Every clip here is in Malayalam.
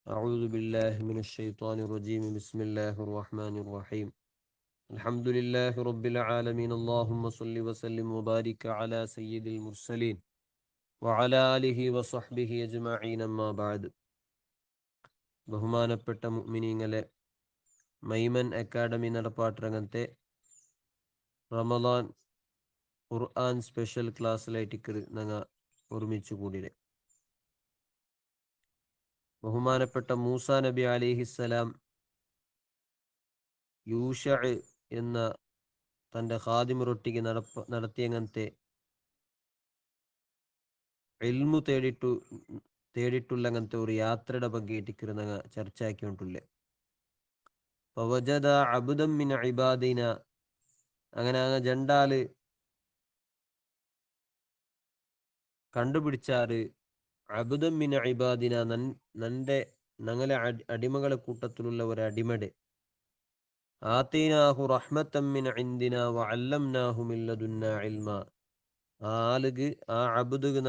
أعوذ بالله من الشيطان الرجيم بسم الله الرحمن الرحيم الحمد لله رب العالمين اللهم صل وسلم وبارك على سيد المرسلين وعلى آله وصحبه أجمعين أما بعد ബഹുമാനപ്പെട്ട മുഅ്മിനീങ്ങളെ മൈമൻ അക്കാഡമി നടപ്പാട്ടരംഗത്തെ റമദാൻ ഖുർആൻ സ്പെഷ്യൽ ക്ലാസ്സിലായിട്ട് ഞങ്ങൾ ഒരുമിച്ച് കൂടിയത് ബഹുമാനപ്പെട്ട മൂസ നബി അലൈഹിസ്സലാം യൂഷ എന്ന തൻ്റെ ഖാദിമറൊട്ടിಗೆ നടത്തിയങ്ങനത്തെ ഇൽമു തേടിയിട്ടുള്ളങ്ങനത്തെ ഒരു യാത്രയുടെ ಬಗ್ಗೆ ഇട്ടിക്കിരുന്ന ചർച്ച ആക്കിയിട്ടുള്ളേ ഫവജദ അബ്ദൻ മിൻ ഇബാദിന അങ്ങനെ ജണ്ടാല് കണ്ടുപിടിച്ചാറ് അബ്ദൻ മിൻ ഇബാദിന ഞങ്ങളെ അടിമകളെ കൂട്ടത്തിലുള്ള ഒരു അടിമടെ ആതീനാഹു റഹ്മത്തൻ മിൻ ഇൻദിന വഅല്ലംനാഹു മിൻ ലദുന്നാ ഇൽമ ആ അബ്ദുഗ്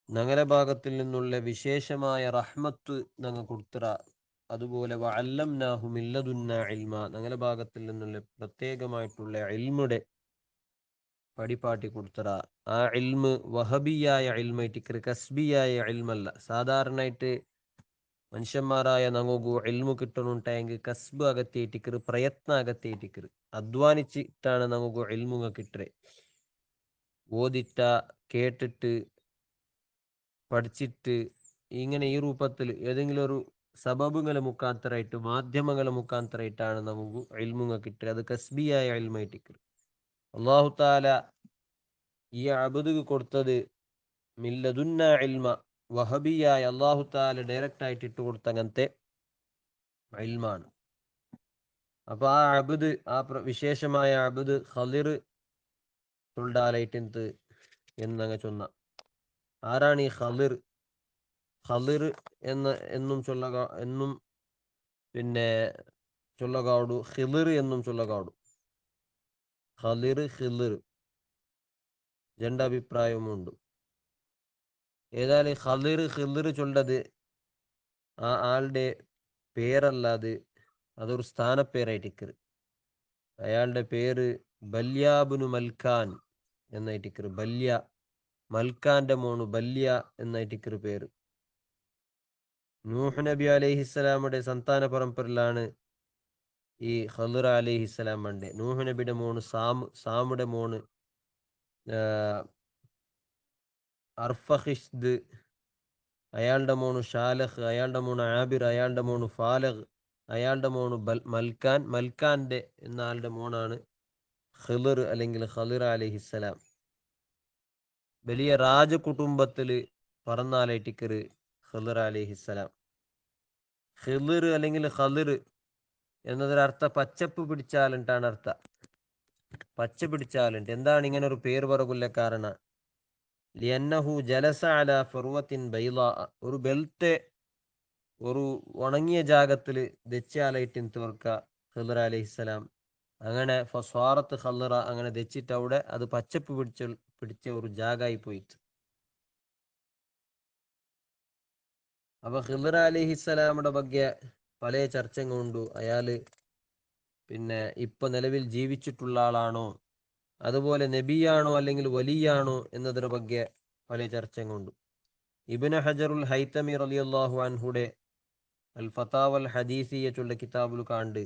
ഞങ്ങളുടെ ഭാഗത്തിൽ നിന്നുള്ള വിശേഷമായ റഹ്മത്ത് ഞങ്ങൾ കൊടുത്തറ അതുപോലെ വഅല്ലംനാഹു മിൻ ലദുന്നാ ഇൽമ ഞങ്ങളുടെ ഭാഗത്തിൽ നിന്നുള്ള പ്രത്യേകമായിട്ടുള്ള ഇൽമുടെ പടിപ്പാട്ടി കൊടുത്തറ ആ ഇൽമ് വഹബിയായ ഇൽമായിട്ട് കസ്ബിയായ ഇൽമല്ല സാധാരണയായിട്ട് മനുഷ്യന്മാരായ ഞങ്ങൾക്ക് ഇൽമു കിട്ടണുണ്ടെങ്കിൽ കസ്ബ് അകത്തേറ്റിക്കറ് പ്രയത്നം അകത്തേറ്റിക്കറ് അധ്വാനിച്ചിട്ടാണ് ഞങ്ങൾക്ക് ഇൽമുക കിട്ടേ ഓതിട്ട കേട്ടിട്ട് പഠിച്ചിട്ട് ഇങ്ങനെ ഈ രൂപത്തിൽ ഏതെങ്കിലും ഒരു സബബുകളെ മുഖാന്തരമായിട്ട് മാധ്യമങ്ങളെ മുഖാന്തരമായിട്ടാണ് നമുക്ക് ഇൽമുക കിട്ടുക അത് കസ്ബിയായ ഇൽമായിട്ടിക്കറ് അല്ലാഹു തആല ഈ അബ്ദുക്ക് കൊടുത്തത് മില്ലദുന്ന ഇൽമ വഹബിയായ അല്ലാഹു തആല ഡയറക്റ്റ് ആയിട്ട് ഇട്ട് കൊടുത്ത അങ്ങനത്തെ ഇൽമാണ് അപ്പൊ ആ അബ്ദ് വിശേഷമായ അബ്ദ് ഖളിർ തുണ്ടാലായിട്ട് എന്നങ്ങ ചൊന്ന ആരാണ് ഈ ഖളിർ എന്നും എന്നും പിന്നെ ചൊല്ലകാവു ഖിളിർ എന്നും ചൊല്ലകാവു ഖിളിർ രണ്ട് അഭിപ്രായവുമുണ്ട് ഏതായാലും ഖിളിർ ചൊല്ലത് ആ ആളുടെ പേരല്ലാതെ അതൊരു സ്ഥാനപ്പേരായിട്ടിക്കറ് അയാളുടെ പേര് ബല്യാബുനു മൽക്കാൻ എന്നായിട്ടിക്കറ് ബല്യ മൽക്കാന്റെ മോണു ബല്യ എന്നായിട്ടിക്കറ് പേര് നൂഹ് നബി അലൈഹിസ്സലാമുടെ സന്താന പരമ്പരയിലാണ് ഈ ഖളിർ അലൈഹിസ്സലാം ഉണ്ട് നൂഹ് നബിയുടെ മോണ് സാമുടെ മോണ് അർഫഹിഷ്ദ് അയാളുടെ മോണ് ഷാലഹ് അയാളുടെ മോണ് ആബിർ അയാളുടെ മോണ് ഫാലഹ് അയാളുടെ മോണ് മൽക്കാന്റെ എന്ന ആളുടെ മോണാണ് ഖളിർ അല്ലെങ്കിൽ ഖളിർ അലൈഹിസ്സലാം വലിയ രാജകുടുംബത്തില് പറന്നാലായിട്ടിക്കറ് ഖളിർ അലൈഹിസ്സലാം ഖളിർ അല്ലെങ്കിൽ ഖളിർ എന്നതൊരർത്ഥ പച്ചപ്പ് പിടിച്ചാലിട്ടാണ് അർത്ഥ പച്ച പിടിച്ചാലുണ്ട് എന്താണ് ഇങ്ങനെ ഒരു പേര് പറകുല്ല കാരണം ലിയന്നഹു ജലസ അല ഫർവത്തിൻ ബൈളാ ഒരു ബെൽറ്റ് ഒരു ഉണങ്ങിയ ജാഗത്തില് ദച്ചാലായിട്ട് തീർക്ക ഖളിർ അലൈഹിസ്സലാം അങ്ങനെ ഫസ്വാറത്ത് ഖളിറ അങ്ങനെ ദച്ചിട്ട് അവിടെ അത് പച്ചപ്പ് പിടിച്ച ഒരു ജാഗായി പോയിട്ട് അപ്പൊ ഖളിർ അലൈഹിസ്സലാമുടെ ಬಗ್ಗೆ പല ചർച്ചകളുണ്ട് അയാള് പിന്നെ ഇപ്പൊ നിലവിൽ ജീവിച്ചിട്ടുള്ള ആളാണോ അതുപോലെ നബിയാണോ അല്ലെങ്കിൽ വലിയാണോ എന്നതിനെ ಬಗ್ಗೆ പല ചർച്ചകളുണ്ട് ഇബ്നു ഹജറുൽ ഹൈതമി റളിയല്ലാഹു അൻഹുടെ അൽ ഫതാവൽ ഹദീസിയത്തുള്ള കിതാബിൽ കാണ്ട്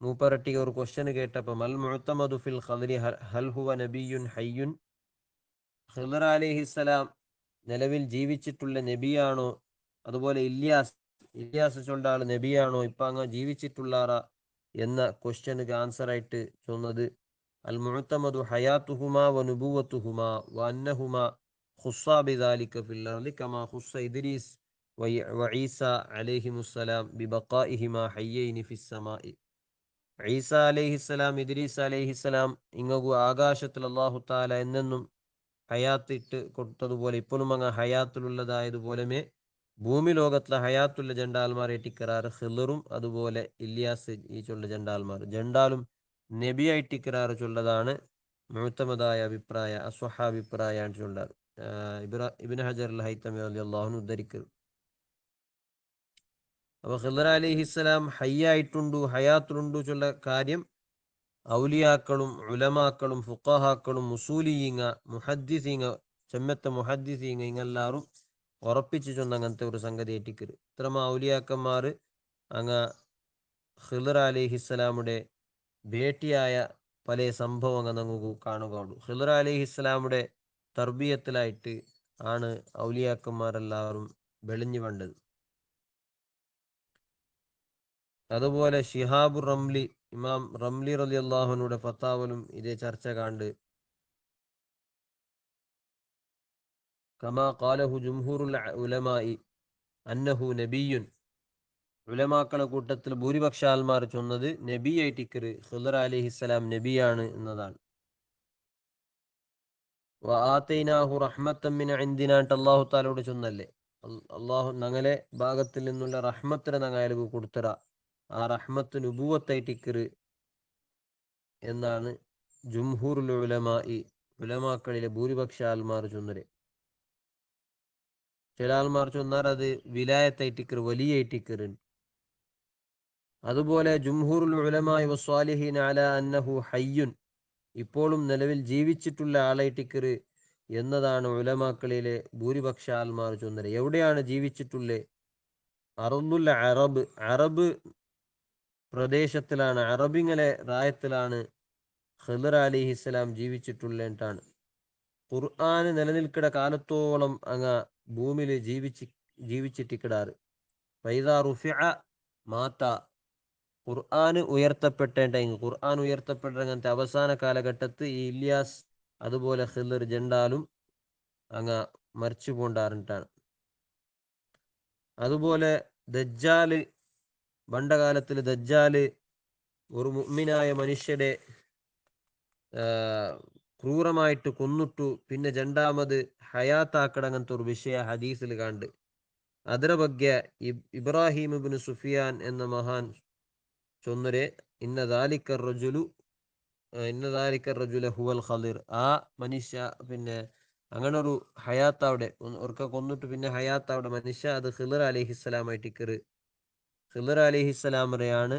മൂപ്പരട്ടിക ഒരു ക്വസ്റ്റ്യൻ കേട്ടപ്പോൾ മൽ മുഅ്തമദു ഫിൽ ഖളിരി ഹൽ ഹുവ നബിയുൻ ഹയ്യുൻ ഖളിർ അലൈഹിസ്സലാം നിലവിൽ ജീവിച്ചിട്ടുള്ള നബിയാണോ അതുപോലെ ഇല്യാസ് ചൊണ്ട ആള് നബിയാണോ ഇപ്പൊ അങ്ങ് ജീവിച്ചിട്ടുള്ളാറ എന്ന ക്വസ്റ്റ്യനുക്ക് ആൻസർ ആയിട്ട് ചൊന്നത് അൽ മുഅ്തമദു ഹയാത്തുഹുമാ വ നുബുവത്തുഹുമാ വ അന്നഹുമാ ഖുസ്സാ ബിദാലിക ഫിൽ അർളി കമാ ഖുസ്സ ഇദ്രീസ് വ ഈസ അലൈഹിമുസ്സലാം ബിബഖാഇഹിമാ ഹയ്യൈനി ഫിസ് സമാഇ ഈസ അലൈഹിസ്സലാം ഇദ്രീസ് അലൈഹിസ്സലാം ഇങ്ങു ആകാശത്തിൽ അല്ലാഹു തആല എന്നെന്നും ഹയാത്ത് ഇട്ട് കൊടുത്തതുപോലെ ഇപ്പോഴും അങ്ങ് ഹയാത്തിലുള്ളതായതുപോലെ ഭൂമി ലോകത്തിലെ ഹയാത്തുള്ള ജണ്ടാൽമാരെ ടിക്കറാറ് ഖിളറും അതുപോലെ ഇല്യാസ് ഈ ചൊല്ല ജണ്ടാൽമാർ ജണ്ടാലും നബിയായി ടിക്കറാറ് ചൊല്ലതാണ് മുഅ്തമദായ അഭിപ്രായ അസ്വഹാഭിപ്രായ ചൊല്ലാറ് ഇബ്നു ഹജർ അൽ ഹൈതമി റളിയല്ലാഹു അൻഹു ഉദ്ധരിക്കുന്നത്. അപ്പോൾ ഖിദർ അലൈഹിസ്സലാം ഹയ്യായിട്ടുണ്ടു ഹയാത്തിലുണ്ടു ചൊല്ല കാര്യം ഔലിയാക്കളും ഉലമാക്കളും ഫുഖഹാക്കളും മുസൂലിയീങ്ങ മുഹദ്ദിസീങ്ങ ചെമ്മത്തെ മുഹദ്ദിസീങ്ങ ഇങ്ങെല്ലാവരും ഉറപ്പിച്ചു ചൊന്ന അങ്ങനത്തെ ഒരു സംഗതി ഏറ്റിക്കരുത്. ഇത്രമ ഔലിയാക്കന്മാർ അങ്ങ് ഖിദർ അലൈഹിസ്സലാമുടെ ഭേട്ടിയായ പല സംഭവങ്ങൾ നമുക്ക് കാണുകയുള്ളൂ. ഖിദർ അലൈഹിസ്സലാമുടെ തർബീയത്തിലായിട്ട് ആണ് ഔലിയാക്കന്മാരെല്ലാവരും വെളിഞ്ഞു കണ്ടത്. അതുപോലെ ഷിഹാബു റംലി ഇമാം റംലി റളിയല്ലാഹുവിന്റെ ഫത്താവലും ഇതേ ചർച്ച കണ്ട് കമാ ഖാലഹു ജുംഹൂറുൽ ഉലമായി അന്നഹു നബിയുൻ, ഉലമാക്കളെ കൂട്ടത്തിൽ ഭൂരിപക്ഷ ആൽമാർ ചൊന്നത് നബിയായിട്ടിക്കറ് ഖിദർ അലൈഹിസ്സലാം നബിയാണ് എന്നതാണ്. വആതൈനാഹു റഹ്മത്തൻ മിൻ ഇൻദിനാട്ട് അല്ലാഹു തആലയോട് ചൊന്നല്ലേ, അല്ലാഹു ഞങ്ങളെ ഭാഗത്തിൽ നിന്നുള്ള റഹ്മത്തിനെ ഞങ്ങൾ അയാൾക്ക് കൊടുത്തറ, ആ റഹ്മത്ത് നുബുവത്തായിട്ടിക്കറ് എന്നാണ് ജുംഹൂറുൽ ഉലമായി ഉലമാക്കളിലെ ഭൂരിപക്ഷ ആൽമാർ ചൊന്നത്. ചില ആൾമാർ ചൊന്നാൽ അത് വിലായത്തായിട്ടിക്കറ് വലിയായിട്ടിക്കറ്. അതുപോലെ ജുംഹൂറുൽ ഉലമായി വസ്വാലിഹീൻ അലാ അന്നഹു ഹയ്യുൻ, ഇപ്പോഴും നിലവിൽ ജീവിച്ചിട്ടുള്ള ആളായിട്ടിക്കറ് എന്നതാണ് ഉലമാക്കളിലെ ഭൂരിപക്ഷ ആൽമാർ ചൊന്നത്. എവിടെയാണ് ജീവിച്ചിട്ടുള്ളത്? അറുൽ അറബ്, അറബ് പ്രദേശത്തിലാണ്, അറബിങ്ങളെ റായത്തിലാണ് ഖിദർ അലിഹിസ്സലാം ജീവിച്ചിട്ടുള്ളതാണ്. ഖുർആന് നിലനിൽക്കുന്ന കാലത്തോളം അങ്ങ് ഭൂമിയിൽ ജീവിച്ചിട്ടിക്കിടാറ്. ഫൈദാ റുഫിഅ മാത, ഖുർആന് ഉയർത്തപ്പെട്ടേണ്ടെങ്കിൽ ഖുർആൻ ഉയർത്തപ്പെട്ട അങ്ങനത്തെ അവസാന കാലഘട്ടത്ത് ഈ ഇല്യാസ് അതുപോലെ ഖിദർ ജണ്ടാലും അങ്ങ് മരിച്ചു പോണ്ടാറിട്ടാണ്. അതുപോലെ ദജ്ജാല്, പണ്ടകാലത്തിൽ ദജ്ജാല് ഒരു മുഅ്മിനായ മനുഷ്യരെ ക്രൂരമായിട്ട് കൊന്നിട്ടു പിന്നെ രണ്ടാമത് ഹയാത്താക്കട അങ്ങനത്തെ ഒരു വിഷയ ഹദീസിൽ കണ്ട്. ಅದರ ಬಗ್ಗೆ ഇബ്രാഹിം ഇബ്നു സുഫിയാൻ എന്ന മഹാൻ ചൊന്നരെ ഇന്ന ദാലിക റജുല ഹുവൽ ഖദിർ, ആ മനുഷ്യ പിന്നെ അങ്ങനെ ഒരു ഹയാത്ത് അവിടെ ഒർക്ക കൊന്നിട്ട് പിന്നെ ഹയാത്ത് അവിടെ മനുഷ്യ അത് ഖിദർ അലൈഹിസ്സലാമായിട്ട് ഇക്കറ്. ഖിദർ അലൈഹിസ്സലാമരെയാണ്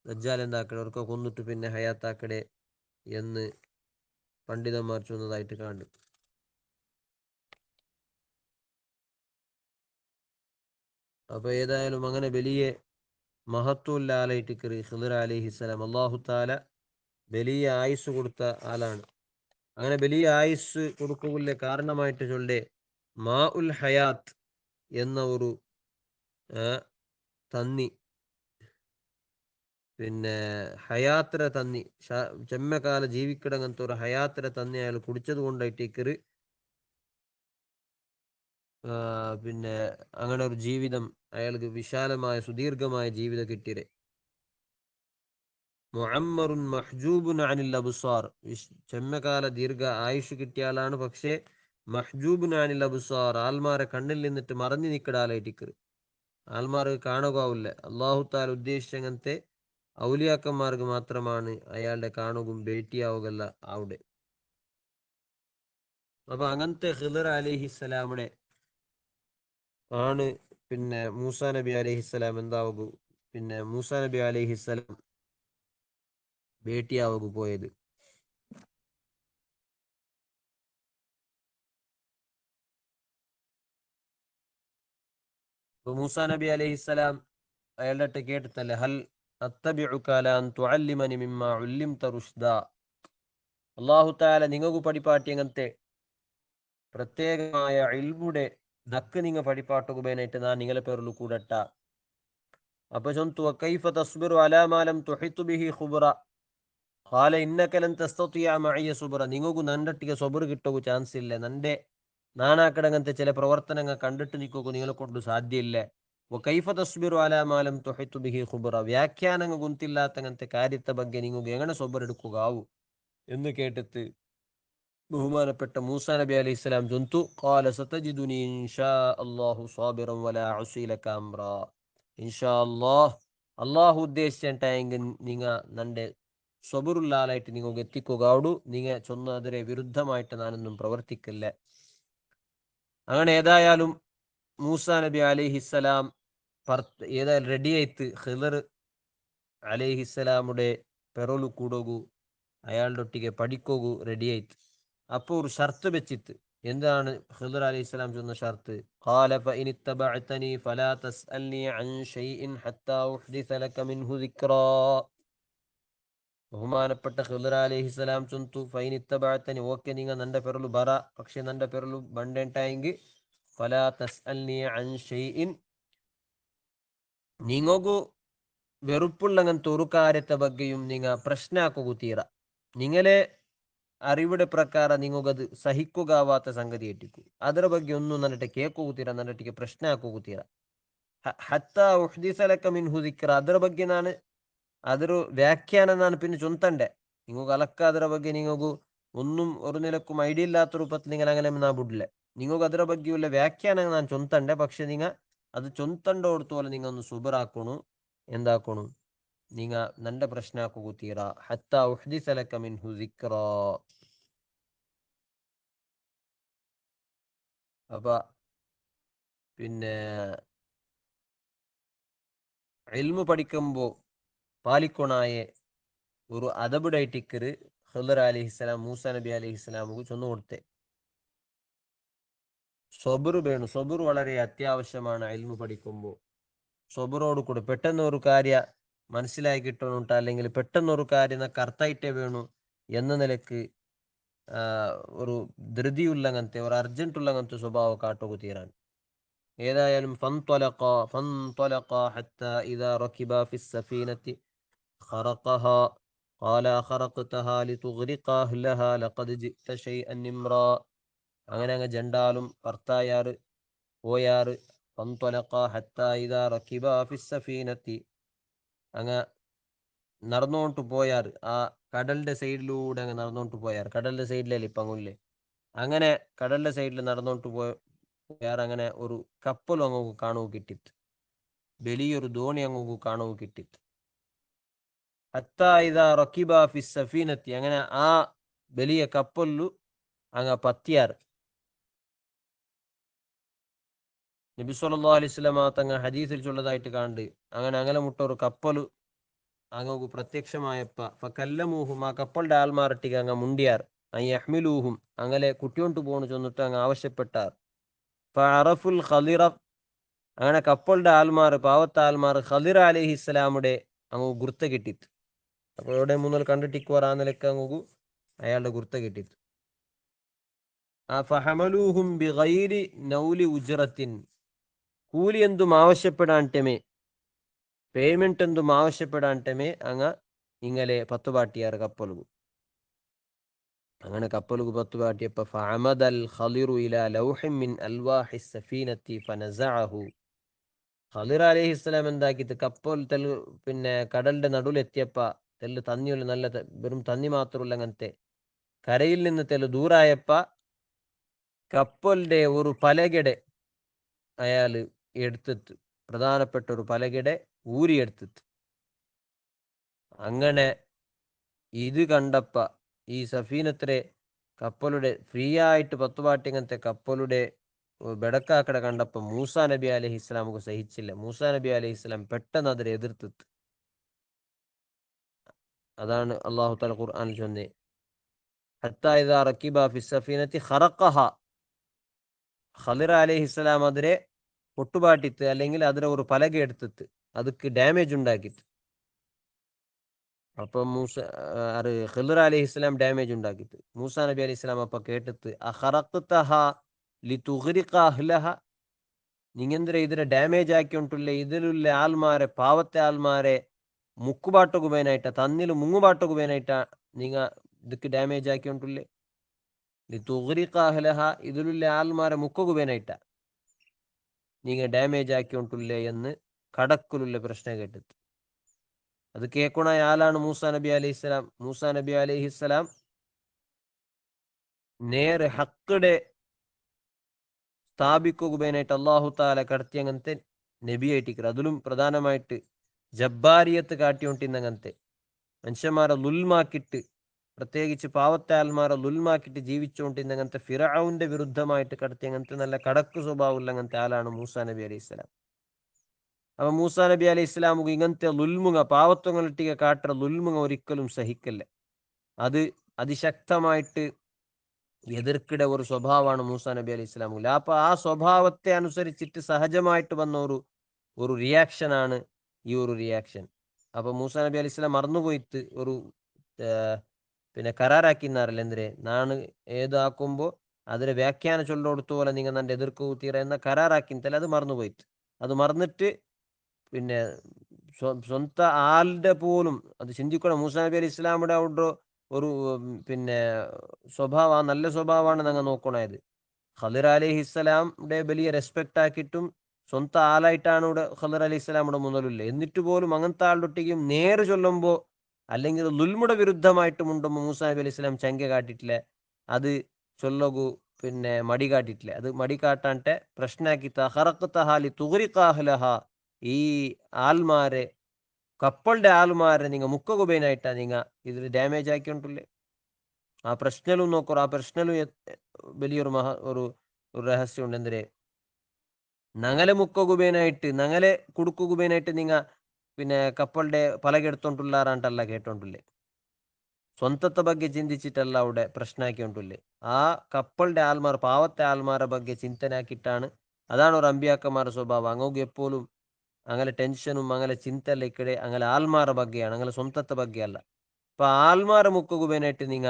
ദജ്ജാൽ എന്താക്കടെ ഒർക്ക കൊന്നിട്ട് പിന്നെ ഹയാത്താക്കടെ എന്ന് പണ്ഡിതന്മാർ ചൊന്നതായിട്ട് കാണും. അപ്പൊ ഏതായാലും അങ്ങനെ വലിയ മഹത്വമുള്ള ആലായിട്ട് ഖിദർ അലൈഹിസ്സലാം അല്ലാഹു തആല വലിയ ആയുസ് കൊടുത്ത ആളാണ്. അങ്ങനെ വലിയ ആയുസ് കൊടുക്കുള്ള കാരണമായിട്ട് ചൊല്ലേ മാ ഉൽ ഹയാത്ത് എന്ന ഒരു തന്നി, പിന്നെ ഹയാത്ര തന്നി, ചെമ്മക്കാല ജീവിക്കിടങ്ങനത്തെ ഒരു ഹയാത്ര തന്നി അയാൾ കുടിച്ചത് കൊണ്ടായിട്ട് പിന്നെ അങ്ങനെ ഒരു ജീവിതം അയാൾക്ക് വിശാലമായ സുദീർഘമായ ജീവിതം കിട്ടിയത്. മുഅമ്മറുൻ മഹ്ജൂബുൻ അനിൽ അബ്സാർ, ചെമ്മകാല ദീർഘ ആയുഷ് കിട്ടിയ ആളാണ്. പക്ഷേ മഹ്ജൂബുൻ അനിൽ അബ്സാർ, ആൽമാരെ കണ്ണിൽ നിന്നിട്ട് മറഞ്ഞു നിൽക്കുന്ന ആളായിട്ടിക്കറ്. ആൽമാർ കാണുകയില്ല. അല്ലാഹു തആല ഉദ്ദേശിച്ചങ്ങനത്തെ ഔലിയാക്കന്മാർക്ക് മാത്രമാണ് അയാളുടെ കാണുകയും ഭേട്ടിയാവുകയല്ല അവിടെ. അപ്പൊ അങ്ങനത്തെ ഖിദർ അലൈഹിസ്സലാമുടെ ആണ് പിന്നെ മൂസാ നബി അലൈഹിസ്സലാം എന്താവുക, പിന്നെ മൂസാ നബി അലൈഹിസ്സലാം ഭേട്ടിയാവുക പോയത്. അപ്പൊ മൂസാ നബി അലൈഹിസ്സലാം അയാളുടെ അടുത്ത് കേട്ടിട്ടല്ലേ ഹൽ അത്തബിഉക അലാ അൻ തുഅല്ലിമനി മിമ്മാ ഉല്ലിംത റുഷ്ദാ, അല്ലാഹു തആല നിങ്ങൾക്ക് പഠിപ്പാട്ടി അങ്ങനത്തെ പ്രത്യേകമായ ഇൽമുടെ ദക്ക് നിങ്ങൾ പഠിപ്പാട്ടുകുബേനായിട്ട് ഞാൻ നിങ്ങളെ പേരിൽ കൂടട്ട. അപ്പൊ ചൊന്തു വകൈഫ തസ്ബിറു അലാ മാ ലം തുഹിതു ബിഹി ഖുബ്റ ഖാല ഇന്നക ലൻ തസ്തതിഅ മഇയ സുബ്റ, നിങ്ങൾക്ക് നണ്ടട്ടിಗೆ സബർ കിട്ടുക ചാൻസ് ഇല്ല, നന്റെ നാനാക്കടങ്ങനത്തെ ചില പ്രവർത്തനങ്ങൾ കണ്ടിട്ട് നിൽക്കുക നിങ്ങളെ കൊണ്ട് സാധ്യമില്ല. വകൈഫ തസ്ബിറു അലാ മാ ലം തുഹിതു ബിഹി ഖുബ്റ, വ്യാഖ്യാനങ്ങൾ ഗുന്തില്ലാത്തങ്ങനത്തെ കാര്യത്തെ ಬಗ್ಗೆ നിങ്ങൾക്ക് എങ്ങനെ സബർ എടുക്കുകയാവൂ എന്ന് കേട്ടിട്ട് ബഹുമാനപ്പെട്ട മൂസാ നബി അലൈഹി സ്വലാം ചൊന്തു ഖാല സതജിദുനി ഇൻഷാ അല്ലാഹു സാബിറൻ വലാ അസീ ലക അംറാ, ഇൻഷാ അല്ലാഹ് അല്ലാഹു ഉദ്ദേശിച്ചിട്ടെങ്കിൽ നിങ്ങൾ നന്റെ സബറുള്ള ആളായിട്ട് നിങ്ങൾക്ക് എത്തിക്കുകയാവൂ, നിങ്ങൾ ചൊന്നതിരെ വിരുദ്ധമായിട്ട് ഞാനൊന്നും പ്രവർത്തിക്കില്ല. അങ്ങനെ ഏതായാലും മൂസാ നബി അലൈഹിസ്സലാം ഏതായാലും റെഡി ആയിട്ട് ഖിദർ അലൈഹിസ്സലാമുടെ പെറോലു കൂടോഗു അയാളുടെ ഒട്ടിಗೆ പഠിക്കോഗു റെഡി ആയിട്ട്. അപ്പോൾ ഒരു ഷർത്ത് വെച്ചിട്ട് എന്താണ് ഖിദർ അലൈഹിസ്സലാം ചൊന്ന ഷർത്ത്? ഖാല ഫഇൻ ഇത്തബഅതനി ഫലാ തസ്അൽനി അൻ ഷൈഇൻ ഹത്താ ഉഹ്ദിസ ലക മിൻഹു ദിക്റാ. ബഹുമാനപ്പെട്ട ഖിദർ അലൈഹിസ്സലാം ചൊന്തു ഫൈൻ ഇത്തബഅതനി, ഓക്കെ നിങ്ങൾ നന്റെ പെറಲು ಬರ, പക്ഷെ നന്റെ പെറಲು ಬಂಡೆಂಟಾയെങ്കിൽ ഫലാ തസ്അൽനി അൻ ഷൈഇൻ, നിങ്ങൾക്കു വെറുപ്പുള്ളങ്ങനത്തെ ഒരു കാര്യത്തെ ബഗ്ಗೆയും നിങ്ങൾ പ്രശ്ന ആക്കുകೂತೀರ. നിങ്ങളെ അറിവിടെ പ്രಕಾರ നിങ്ങൾക്കത് സഹിക്കുകയാവാത്ത സംഗതി ഏറ്റിക്കു, ಅದರ ಬಗ್ಗೆ ഒന്നും നന്നിട്ട് കേൾക്കുകൂತೀರ, നന്നിട്ടിಗೆ ಪ್ರಶ್ನೆ ಹಾಕೋಗುತ್ತೀರ. ಹತ್ತಾ ಉಹ್ದಿಸ ಲಕ ಮಿನ್ಹು ದಿಕ್ರ, ಅದರ ಬಗ್ಗೆ ನಾನು ಅದರ വ്യാഖ്യാന ನಾನು പിന്നെ ചൊന്തണ്ടേ. നിങ്ങൾക്ക് അലക്ക ಅದರ ಬಗ್ಗೆ നിങ്ങൾക്ക് ഒന്നും ഒരു നിലക്കും ഐഡിയ ഇല്ലാത്ത രൂപത്തിൽ നിങ്ങൾ അങ്ങനെ നാ ಬಿಡ್ಲೆ. നിങ്ങൾക്ക് ಅದರ ಬಗ್ಗೆയുള്ള വ്യാഖ്യാನ ನಾನು ചൊന്തണ്ടേ, പക്ഷെ നിങ്ങൾ അത് ചൊന്തണ്ടോടത്തോളം നിങ്ങൾ ഒന്ന് സുബറാക്കണു, എന്താക്കണു, നിങ്ങൾ നന്റെ പ്രശ്ന ആക്കുകൂತೀರ. ഹത്താ ഉഹ്ദിസ ലക മിൻഹു ദിക്റാ. അപ്പൊ പിന്നെ ഇൽമു പഠിക്കുമ്പോ പാലിക്കൊണായെ ഒരു അതബുഡൈറ്റിക്കറ് ഖിദർ അലൈഹിസ്സലാം മൂസാ നബി അലൈഹിസ്സലാമുക്ക് ചൊന്നു കൊടുത്തെ. സൊബുറ് വേണം, സൊബുറ് വളരെ അത്യാവശ്യമാണ് ഇൽമു പഠിക്കുമ്പോൾ. സൊബുറോട് കൂടെ പെട്ടെന്ന് ഒരു കാര്യ മനസ്സിലായി കിട്ടണുണ്ട്, അല്ലെങ്കിൽ പെട്ടെന്ന് ഒരു കാര്യം കർത്തായിട്ടേ വേണു എന്ന നിലക്ക് ഒരു ധൃതിയുള്ളങ്ങനത്തെ ഒരു അർജന്റ് ഉള്ളങ്ങനത്തെ സ്വഭാവം കാട്ടുകൂത്തീരാൻ. ഏതായാലും فانطلقا حتى إذا ركبا في السفينة خرقها قال خرقتها لتغرق أهلها لقد جئت شيئا إمرا. അങ്ങനെ അങ്ങ് ജണ്ടാലും ഭർത്തായാറ് പോയാറ്. فانطلقا حتى إذا ركبا في السفينة, അങ്ങ് നടന്നുകൊണ്ട് പോയാറ്. ആ കടലിന്റെ സൈഡിലൂടെ അങ്ങ് നടന്നുകൊണ്ട് പോയാറ്. കടലിന്റെ സൈഡിലല്ലേ ഇപ്പം അങ്ങുല്ലേ, അങ്ങനെ കടലിന്റെ സൈഡിൽ നടന്നുകൊണ്ട് പോയാറ്. അങ്ങനെ ഒരു കപ്പൽ അങ്ങ് കാണുക കിട്ടിത്ത്, വലിയൊരു ധോണി അങ്ങ് കാണുക കിട്ടിത്ത്. ഹത്താ ഇദാ റകിബാ ഫിസ് സഫീനത്തി, അങ്ങനെ ആ വലിയ കപ്പലിലു അങ്ങ് പത്തിയാറ്. നബി സല്ലല്ലാഹു അലൈഹി വസല്ലം തങ്ങൾ ഹദീസിൽ ചൊല്ലതായിട്ട് കണ്ട് അങ്ങനെ അങ്ങനെ മുട്ട ഒരു കപ്പൽ അങ്ങ് പ്രത്യക്ഷമായപ്പ ഫകല്ലമൂഹും, ആ കപ്പലിന്റെ ആൾമാരട്ടിക്ക് അങ്ങ് മുണ്ടിയാർ. അയ്യഹ്മിലൂഹും, അങ്ങനെ കുട്ടിയോണ്ട് പോണു ചെന്നിട്ട് അങ്ങ് ആവശ്യപ്പെട്ടാർ. ഫഅറഫുൽ ഖദിറ, അങ്ങനെ കപ്പലിന്റെ ആൽമാർ, പാവത്ത ആൽമാർ ഖദിർ അലൈഹിസ്സലാമുടെ അങ്ങ് ഗുർത്ത കിട്ടിത്ത്. അപ്പോൾ എവിടെ മൂന്നൽ കണ്ടിട്ടിക്കുവാർ ആ നിലക്ക് അങ്ങ് അയാളുടെ ഗുർത്ത കിട്ടിത്ത്. ആ ഫഹമലൂഹും ബിഗൈരി നൗലി ഉജ്റത്തിൻ, കൂലി എന്തും ആവശ്യപ്പെടാൻറ്റമേ, പേയ്മെന്റ് എന്തും ആവശ്യപ്പെടാൻറ്റമേ അങ്ങ് ഇങ്ങലെ പത്തുപാട്ടിയാറ് കപ്പലുകു. അങ്ങനെ കപ്പലുകു പത്തുപാട്ടിയപ്പ ഫഅമദൽ ഖദിറു ഇലാ ലൗഹിൻ മിൻ അൽവാഹി സഫീനത്തി ഫനസഅഹു. ഖദിർ അലൈഹിസ്സലാം എന്താക്കിത്ത്, കപ്പൽ പിന്നെ കടലിന്റെ നടുവിലെത്തിയപ്പ തന്നിയുള്ള നല്ല വെറും തന്നി മാത്രമുള്ള അങ്ങനത്തെ കരയിൽ നിന്ന് ദൂരായപ്പ കപ്പലിന്റെ ഒരു പലകയുടെ അയാള് എടുത്തിട്ട്, പ്രധാനപ്പെട്ട ഒരു പലകയുടെ ഊരിയെടുത്തിട്ട്. അങ്ങനെ ഇത് കണ്ടപ്പ ഈ സഫീനത്തിലെ കപ്പലുടെ ഫ്രീ ആയിട്ട് പത്തുപാട്ടി അങ്ങനത്തെ കപ്പലുടെ ബെടക്കാക്കട കണ്ടപ്പോ മൂസാ നബി അലൈഹി ഇസ്ലാമുക്ക് സഹിച്ചില്ല. മൂസാ നബി അലൈഹി ഇസ്ലാം പെട്ടെന്ന് അതിനെ എതിർത്തിട്ട്. അതാണ് അള്ളാഹു തആല ഖുർആനിൽ ചൊന്നേ, ഹത്താ ഇദാ റകിബ ഫിസ് സഫീനത്തി ഖറഖഹ, ഖദിർ അലൈഹി ഇസ്ലാം അതിരെ പൊട്ടുപാട്ടിത്ത്, അല്ലെങ്കിൽ അതിരെ ഒരു പലക എടുത്തിട്ട് ಅದಕ್ಕೆ ಡ್ಯಾಮೇಜ್ ഉണ്ടാക്കിയിട്ട്. അപ്പം ഖിദർ അലൈഹി ഇസ്ലാം ಡ್ಯಾಮೇಜ್ ഉണ്ടാക്കിയിട്ട് മൂസാ നബി അലൈഹി ഇസ്ലാം അപ്പൊ കേട്ടിട്ട് അഖറഖ്തഹ ലിതുഗ്രിഖ അഹ്ലഹ, നിങ്ങെന്തര ഇതിനെ ಡ್ಯಾಮೇಜ್ ആക്കി ഉണ്ടല്ലേ, ഇതിലുള്ള ആൾമാരെ, പാവത്തെ ആൾമാരെ മുക്കുപാട്ടുകുബേനായിട്ട, തന്നിൽ മുങ്ങുപാട്ടുകുബേനായിട്ട നിങ്ങ ಇದಕ್ಕೆ ಡ್ಯಾಮೇಜ್ ആക്കി ഉണ്ടല്ലേ, ലിതുഗ്രിഖ അഹ്ലഹ, ഇതിലുള്ള ആൾമാരെ മുക്കുകുബേനായിട്ട നിങ്ങൾ ಡ್ಯಾಮೇಜ್ ആക്കി ഉണ്ടല്ലേ എന്ന് കടക്കിലുള്ള പ്രശ്നം കേട്ടിട്ട്. അത് കേൾക്കണ ആളാണ് മൂസാ നബി അലൈഹി സ്വലാം. മൂസാ നബി അലൈഹി സ്വലാം നേരെ ഹക്കിടെ സ്ഥാപിക്കുകയായിട്ട് അള്ളാഹു താല കടത്തി അങ്ങനത്തെ നബിയായിട്ടിക്കറ്. അതിലും പ്രധാനമായിട്ട് ജബ്ബാരിയത്ത് കാട്ടിക്കൊണ്ടിരുന്ന അങ്ങനത്തെ മനുഷ്യന്മാരെ ലുൽമാക്കിട്ട് പ്രത്യേകിച്ച് പാവത്തെ ആൽമാരെ ലുൽമാക്കിയിട്ട് ജീവിച്ചുകൊണ്ടിരുന്ന അങ്ങനത്തെ ഫിറഔന്റെ വിരുദ്ധമായിട്ട് കടത്തി അങ്ങനത്തെ നല്ല കടക്ക് സ്വഭാവമുള്ള അങ്ങനത്തെ ആളാണ് മൂസാ നബി അലൈഹി സ്വലാം. അപ്പൊ മൂസാ നബി അലൈഹി ഇസ്ലാമുക്ക് ഇങ്ങനത്തെ ലുൽമുങ്ങ പാവത്വങ്ങളിട്ടിക കാട്ടുற ലുൽമുങ്ങ ഒരിക്കലും സഹിക്കല്ല. അത് അതിശക്തമായിട്ട് എതിർക്കിട ഒരു സ്വഭാവമാണ് മൂസാ നബി അലൈഹി ഇസ്ലാമുല്ല. അപ്പൊ ആ സ്വഭാവത്തെ അനുസരിച്ചിട്ട് സഹജമായിട്ട് വന്ന ഒരു റിയാക്ഷനാണ് ഈ ഒരു റിയാക്ഷൻ. അപ്പൊ മൂസാ നബി അലൈഹി ഇസ്ലാം മറന്നുപോയിട്ട് ഒരു പിന്നെ കരാറാക്കിന്നാറില്ല എന്തിരെ നാണ് ഏതാക്കുമ്പോ അതിലെ വ്യാഖ്യാന ചൊല്ലോടുത്തു പോലെ നിങ്ങൾ നന്റെ എതിർക്കു കൂത്തീറ എന്ന കരാറാക്കിന്തല്ല അത് മറന്നുപോയിട്ട് അത് മറന്നിട്ട് പിന്നെ സ്വന്തം ആളുടെ പോലും അത് ചിന്തിക്കണം. മൂസാ നബി അലൈഹി ഇസ്ലാമിയുടെ അവിടെ ഒരു പിന്നെ സ്വഭാവ നല്ല സ്വഭാവമാണ് ഞങ്ങൾ നോക്കണത്. ഖദിർ അലൈഹി ഇസ്ലാമിന്റെ വലിയ റെസ്പെക്ട് ആക്കിയിട്ടും സ്വന്തം ആളായിട്ടാണ് ഇവിടെ ഖദിർ അലൈഹി ഇസ്ലാമിയുടെ മുതലില്ല. എന്നിട്ട് പോലും അങ്ങനത്തെ ആളുടെ ഒട്ടിക്കും നേരെ ചൊല്ലുമ്പോ അല്ലെങ്കിൽ ലുൽമുടെ വിരുദ്ധമായിട്ടും ഉണ്ടുമ്പോ മൂസാ നബി അലൈഹി ഇസ്ലാം ചങ്ക കാട്ടിട്ടില്ല. അത് ചൊല്ലകു പിന്നെ മടി കാട്ടിട്ടില്ല. അത് മടി കാട്ടാൻട്ടെ പ്രശ്നാക്കി തഹറഖ്തഹാലി തുഗ്രിഖാഹ്ലഹ ഈ ആൽമാരെ കപ്പളുടെ ആൽമാരെ നിങ്ങൾ മുക്കകുബേനായിട്ടാ നിങ്ങൾ ഇതിൽ ഡാമേജ് ആക്കിക്കൊണ്ടില്ലേ. ആ പ്രശ്നലും നോക്കറ ആ പ്രശ്നലും വലിയൊരു ഒരു രഹസ്യമുണ്ട്. എന്തിരെ ഞങ്ങളെ മുക്കകുബേനായിട്ട് ഞങ്ങളെ കുടുക്കുകുബേനായിട്ട് നിങ്ങൾ പിന്നെ കപ്പളുടെ പലകെടുത്തോണ്ടുള്ളാറാണ്ടല്ല കേട്ടോണ്ടില്ലേ. സ്വന്തത്തെ ಬಗ್ಗೆ ചിന്തിച്ചിട്ടല്ല അവിടെ പ്രശ്നമാക്കിക്കൊണ്ടില്ലേ. ആ കപ്പളുടെ ആൽമാർ പാവത്തെ ആൽമാരെ ಬಗ್ಗೆ ചിന്തനാക്കിയിട്ടാണ്. അതാണ് ഒരു അമ്പിയാക്കന്മാരുടെ സ്വഭാവം. അങ്ങോട്ട് എപ്പോഴും അങ്ങനെ ടെൻഷനും അങ്ങനെ ചിന്തല്ല ഇക്കടെ അങ്ങനെ ആൽമാരുടെ ബഗ്ಗೆയാണ്, അങ്ങനെ സ്വന്തത്തെ ബഗ്ಗೆയല്ല. അപ്പൊ ആൽമാരെ മുക്കുകുബേനായിട്ട് നിങ്ങ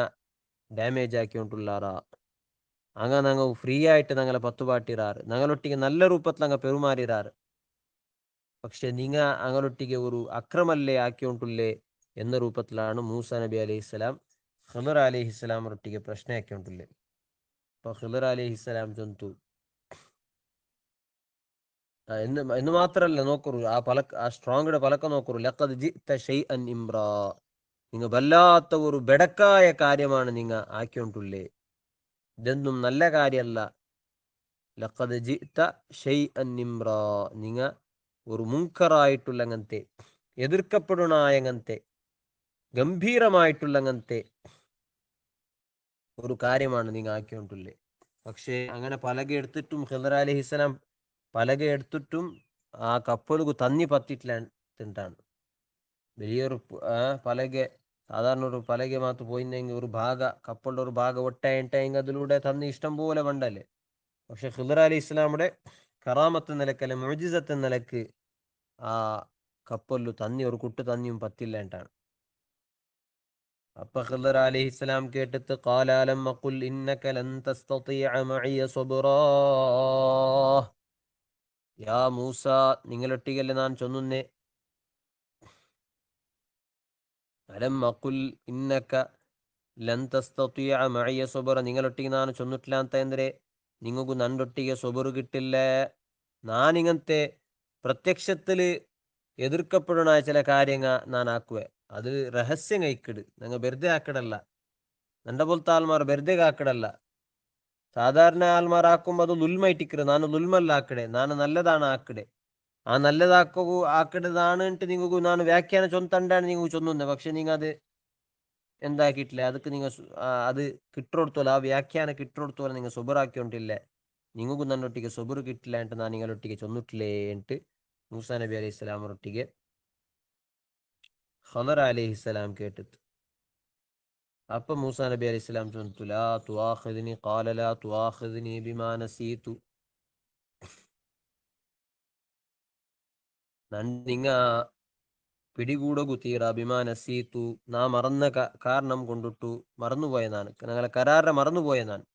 ഡാമേജ് ആക്കിക്കൊണ്ടുള്ളാറാ അങ്ങ ഞങ്ങൾ ഫ്രീ ആയിട്ട് ഞങ്ങളെ പത്തുപാട്ടിറാറ് ഞങ്ങളൊട്ടിಗೆ നല്ല രൂപത്തിൽ അങ്ങ് പെരുമാറിറാറ്. പക്ഷെ നിങ്ങ അങ്ങനൊട്ടിಗೆ ഒരു അക്രമല്ലേ ആക്കിക്കൊണ്ടുള്ളേ എന്ന രൂപത്തിലാണ് മൂസാ നബി അലൈഹി സ്വലാം ഖിദർ അലൈഹി സ്വലാമൊട്ടിಗೆ ಪ್ರಶ್ನೆ ಆಕಿಕೊಂಡುಲ್ಲೆ. അപ്പൊ ഖിദർ അലൈഹി സ്വലാം ചൊന്തു എന്ന് മാത്രല്ല നോക്കറു ആ ആ സ്ട്രോങ്ങിയുടെ പലക്ക നോക്കറു ലഖദ് ജിഅത ശൈഅൻ ഇംറാ നിങ്ങൾ വല്ലാത്ത ഒരു ബെടക്കായ കാര്യമാണ് നിങ്ങൾ ആക്കിക്കൊണ്ടുള്ളേ. ഇതൊന്നും നല്ല കാര്യമല്ല. ലഖദ് ജിഅത ശൈഅൻ ഇംറാ നിങ്ങൾ ഒരു മുൻകറായിട്ടുള്ള അങ്ങനത്തെ എതിർക്കപ്പെടണായങ്ങനത്തെ ഗംഭീരമായിട്ടുള്ളങ്ങനത്തെ ഒരു കാര്യമാണ് നിങ്ങൾ ആക്കിക്കൊണ്ടുള്ളേ. പക്ഷേ അങ്ങനെ പലക എടുത്തിട്ടും ഖിദർ അലൈഹിസ്സലാം പലക എടുത്തിട്ടും ആ കപ്പലുകു തന്നി പത്തിട്ടില്ലാണ് വലിയൊരു പലക സാധാരണ ഒരു പലക മാത്രം പോയിന്നെങ്കിൽ ഒരു ഭാഗ കപ്പലിന്റെ ഒരു ഭാഗം ഒട്ടായിട്ടെങ്കിൽ അതിലൂടെ തന്നി ഇഷ്ടം പോലെ വണ്ടല്ലേ. പക്ഷെ ഖിദർ അലി ഇസ്ലാമുടെ കറാമത്ത് നിലക്കല്ല മുഅ്ജിസത്ത് നിലക്ക് ആ കപ്പലിൽ തന്നി ഒരു കുട്ട് തന്നിയും പത്തില്ലാണ്ടാണ്. അപ്പൊ ഖിദർ അലൈഹി ഇസ്ലാം കേട്ടിട്ട് ഖാല അലം അഖുൽ ഇന്നക ലൻ തസ്തതിഅ മഇയ സബ്റാ യാ മൂസ നിങ്ങളൊട്ടികല്ലേ ഞാൻ ചൊന്നുന്നേ അലം അഖുൽ ഇന്നക ലൻ തസ്തതിഅ മഇയ സബ്റ നിങ്ങളൊട്ടിಗೆ ನಾನು ചൊന്നിട്ടില്ല ಅಂತ ಅಂದ್ರೆ നിങ്ങൾക്കു നണ്ടൊട്ടിಗೆ സൊബറ് കിട്ടില്ല. ഞാനിങ്ങനത്തെ പ്രത്യക്ഷത്തില് എതിർക്കപ്പെടണ ചില കാര്യങ്ങൾ ഞാൻ ആക്കുവേ അത് രഹസ്യം കൈക്കിട് ഞങ്ങൾ വെറുതെ ആക്കിടല്ല. നന്റെ പോലത്തെ ആൾമാർ വെറുതെ ആക്കിടല്ല. സാധാരണ ആൾമാർ ആക്കുമ്പോ അത് ലുൽമൈറ്റിക്കറ് ನಾನು ലുൽമല്ല ആക്കടെ ನಾನು നല്ലതാണ് ആക്കടെ ആ നല്ലതാക്കു ആക്കടതാണ് നിങ്ങൾക്ക് ನಾನು വ്യാഖ്യാനം ചൊന്തണ്ടാണ് നിങ്ങൾ ചൊന്നുന്നത്. പക്ഷെ നിങ്ങൾ അത് എന്താക്കിയിട്ടില്ല. അതൊക്കെ നിങ്ങൾ അത് കിട്ടുകൊടുത്തോല ആ വ്യാഖ്യാനം കിട്ടുകൊടുത്തോല നിങ്ങൾ സുബറാക്കിക്കൊണ്ടില്ലേ. നിങ്ങൾക്കും നന്നൊട്ടിಗೆ സൊബറ് കിട്ടില്ല എന്നിട്ട് ഞാൻ നിങ്ങളൊട്ടിಗೆ ചൊന്നിട്ടില്ലേ എന്നിട്ട് മൂസാ നബി അലൈഹി സ്വലാമൊട്ടിಗೆ ഖദർ അലൈഹി സ്വലാം കേട്ടിട്ട് അപ്പൊ മൂസാ നബി അലൈഹി സ്വലാം ചൊന്നിട്ടു ലാ തുആഖിദ്നി ഖാല ലാ തുആഖിദ്നി ബിമാ നസീതു നിങ്ങ പിടികൂടകു തീറ ബിമാ നസീതു നാ മറന്ന കാരണം കൊണ്ടിട്ടു മറന്നുപോയതാണ് ഞങ്ങളെ കരാറിനെ മറന്നുപോയതാണ്.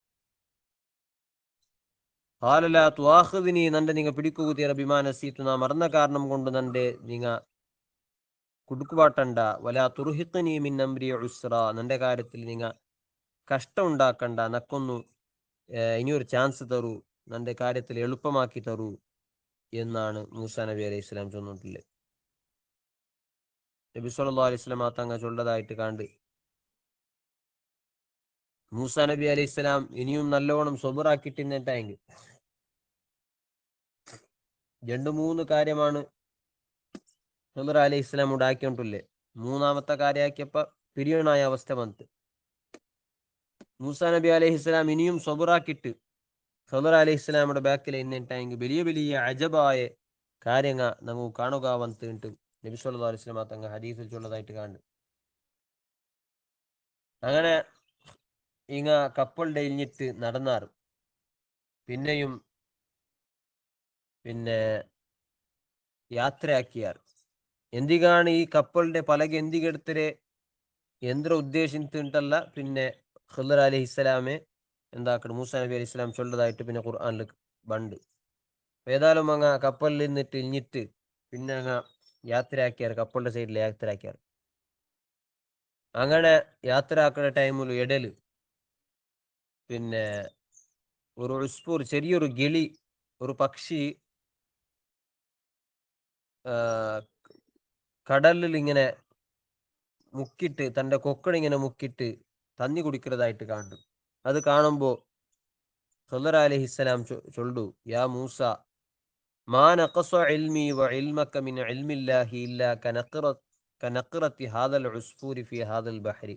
ഖാല ലാ തുആഖിദ്നി നന്റെ നിങ്ങ പിടിക്കുകു തീറ ബിമാ നസീതു നാ മറന്ന കാരണം കൊണ്ട് നന്റെ നിങ്ങ കുടുക്കുപാട്ടണ്ട വലാ തുർഹിഖ്നി മിൻ അംരി ഉസ്ര നന്റെ കാര്യത്തിൽ നിങ്ങ കഷ്ടം ഉണ്ടാക്കണ്ട നക്കൊന്നു ഇനിയൊരു ചാൻസ് തരൂ നന്റെ കാര്യത്തിൽ എളുപ്പമാക്കി തരൂ എന്നാണ് മൂസാ നബി അലൈഹി സ്വലാം ചൊന്നിട്ടുള്ളത്. നബി സല്ലല്ലാഹു അലൈഹി വസല്ലം തങ്ങൾ ചൊല്ലതായിട്ട് കണ്ട് മൂസാ നബി അലൈഹി സ്വലാം ഇനിയും നല്ലോണം സൊബറാക്കിട്ടിന്നിട്ടെങ്കിൽ രണ്ടു മൂന്ന് കാര്യമാണ് ഖിദർ അലൈഹി സ്വലാം ഉണ്ടാക്കിക്കൊണ്ടില്ലേ. മൂന്നാമത്തെ കാര്യമാക്കിയപ്പോ പിരിയണായ അവസ്ഥ വന്നിട്ട് മൂസാ നബി അലൈഹിസ്സലാം ഇനിയും സബറാക്കിയിട്ട് ഖദർ അലൈഹിസ്സലാമുടെ ബാക്കിൽ എന്നിട്ടെങ്കിൽ വലിയ വലിയ അജബായ കാര്യങ്ങൾ നമുക്ക് കാണുക വന്നിട്ട് നബി സല്ലല്ലാഹു അലൈഹി വസല്ലം തങ്ങൾ ഹദീസിൽ ചൊല്ലതായിട്ട് കാണും. അങ്ങനെ ഇങ്ങ കപ്പലിന്റെ ഇഞ്ഞിട്ട് നടന്നാറ് പിന്നെയും പിന്നെ യാത്രയാക്കിയാർ. എന്തിനാണ് ഈ കപ്പലിന്റെ പലക എന്തികെടുത്തരെ യന്ത്ര ഉദ്ദേശിച്ചിട്ടല്ല പിന്നെ ഖദർ അലൈഹിസ്സലാമെ എന്താക്കണം മൂസാ നബി അലൈഹി സ്വലാം ചൊല്ലതായിട്ട് പിന്നെ ഖുർആനിൽ ബണ്ട്. ഏതായാലും അങ്ങ് കപ്പലിൽ നിന്നിട്ട് ഇഞ്ഞിട്ട് പിന്നെ അങ്ങ് യാത്രയാക്കിയാർ, കപ്പലിന്റെ സൈഡിൽ യാത്രയാക്കിയാർ. അങ്ങനെ യാത്രയാക്കുന്ന ടൈമിൽ ഇടല് പിന്നെ ഒരു ഉസ്പൂർ ചെറിയൊരു ഗിളി, ഒരു പക്ഷി കടലിൽ ഇങ്ങനെ മുക്കിയിട്ട് തന്റെ കൊക്കണിങ്ങനെ മുക്കിയിട്ട് തന്നി കുടിക്കുന്നതായിട്ട് കാണും. അത് കാണുമ്പോൾ ഖദർ അലൈഹിസ്സലാം ചൊല്ലു, യാ മൂസ മാ നഖസ ഇൽമി വ ഇൽമക മിൻ ഇൽമില്ലാഹി ഇല്ലാ കനഖറത്തി ഹാദൽ ഉസ്ഫൂരി ഫി ഹാദൽ ബഹരി.